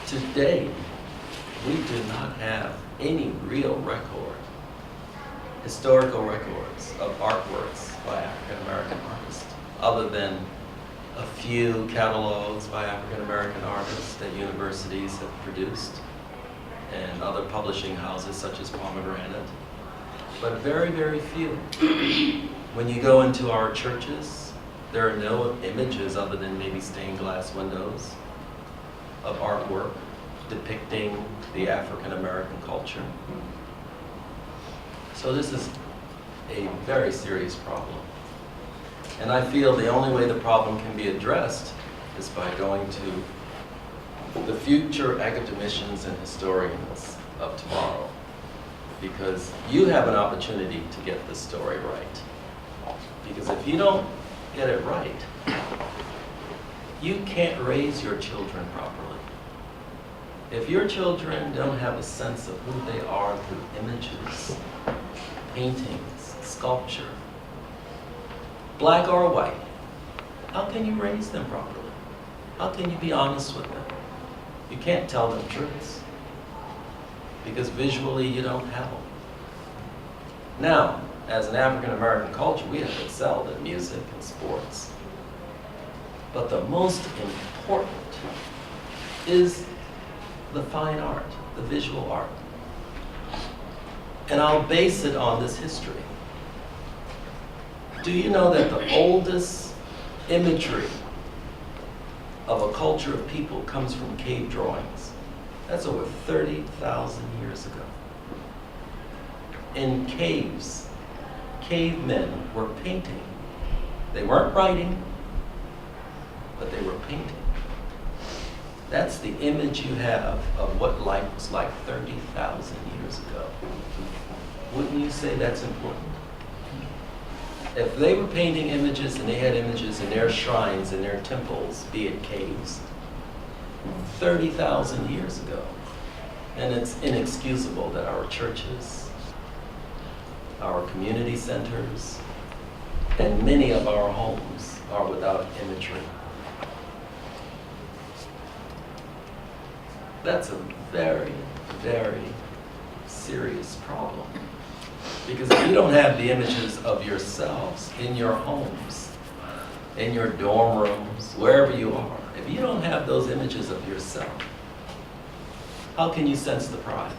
Today, we do not have any real record, historical records of artworks by African American artists, other than a few catalogs by African American artists that universities have produced and other publishing houses such as Pomegranate, but very, very few. When you go into our churches, there are no images other than maybe stained glass windows of artwork depicting the African American culture. So this is a very serious problem. And I feel the only way the problem can be addressed is by going to the future academicians and historians of tomorrow, because you have an opportunity to get the story right. Because if you don't get it right, you can't raise your children properly. If your children don't have a sense of who they are through images, paintings, sculpture, black or white, how can you raise them properly? How can you be honest with them? You can't tell them truths because visually you don't have them. Now, as an African American culture, we have excelled at music and sports. But the most important is the fine art, the visual art. And I'll base it on this history. Do you know that the oldest imagery of a culture of people comes from cave drawings? That's over 30,000 years ago. In caves, cavemen were painting. They weren't writing, but they were painting. That's the image you have of what life was like 30,000 years ago. Wouldn't you say that's important? If they were painting images and they had images in their shrines and their temples, be it caves, 30,000 years ago, and it's inexcusable that our churches, our community centers, and many of our homes are without imagery. That's a very, very serious problem. Because if you don't have the images of yourselves in your homes, in your dorm rooms, wherever you are, if you don't have those images of yourself, how can you sense the pride?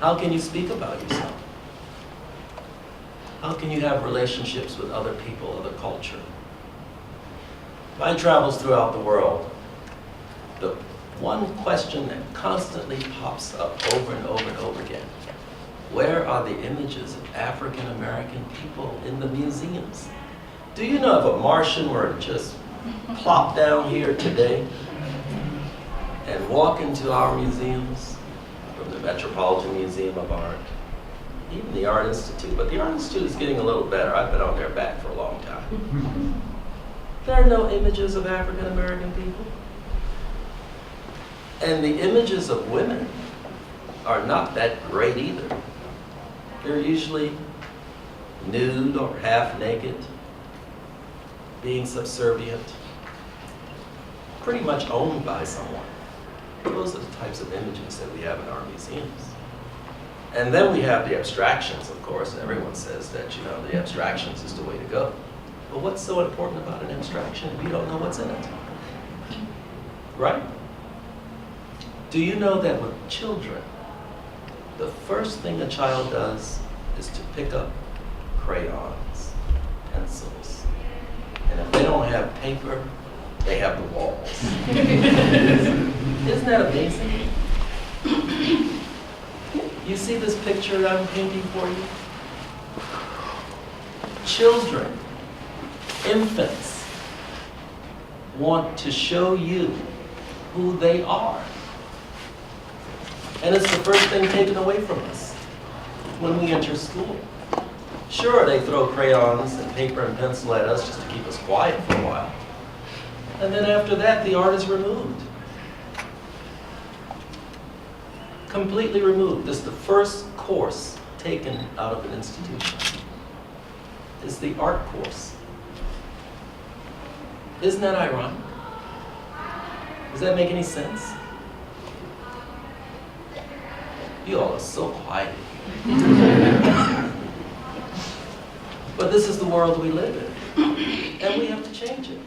How can you speak about yourself? How can you have relationships with other people, other culture? My travels throughout the world, the one question that constantly pops up over and over and over again: where are the images of African American people in the museums? Do you know if a Martian were to just plop down here today and walk into our museums, from the Metropolitan Museum of Art, even the Art Institute, but the Art Institute is getting a little better. I've been on their back for a long time. There are no images of African American people. And the images of women are not that great either. They're usually nude or half naked, being subservient, pretty much owned by someone. Those are the types of images that we have in our museums. And then we have the abstractions, of course. Everyone says that, you know, the abstractions is the way to go. But what's so important about an abstraction if you don't know what's in it? Right? Do you know that with children, the first thing a child does is to pick up crayons, pencils, and if they don't have paper, they have the walls. Isn't that amazing? You see this picture that I'm painting for you? Children, infants, want to show you who they are. And it's the first thing taken away from us when we enter school. Sure, they throw crayons and paper and pencil at us just to keep us quiet for a while. And then after that, the art is removed. Completely removed. This is the first course taken out of an institution. It's the art course. Isn't that ironic? Does that make any sense? You all are so quiet. But this is the world we live in, and we have to change it.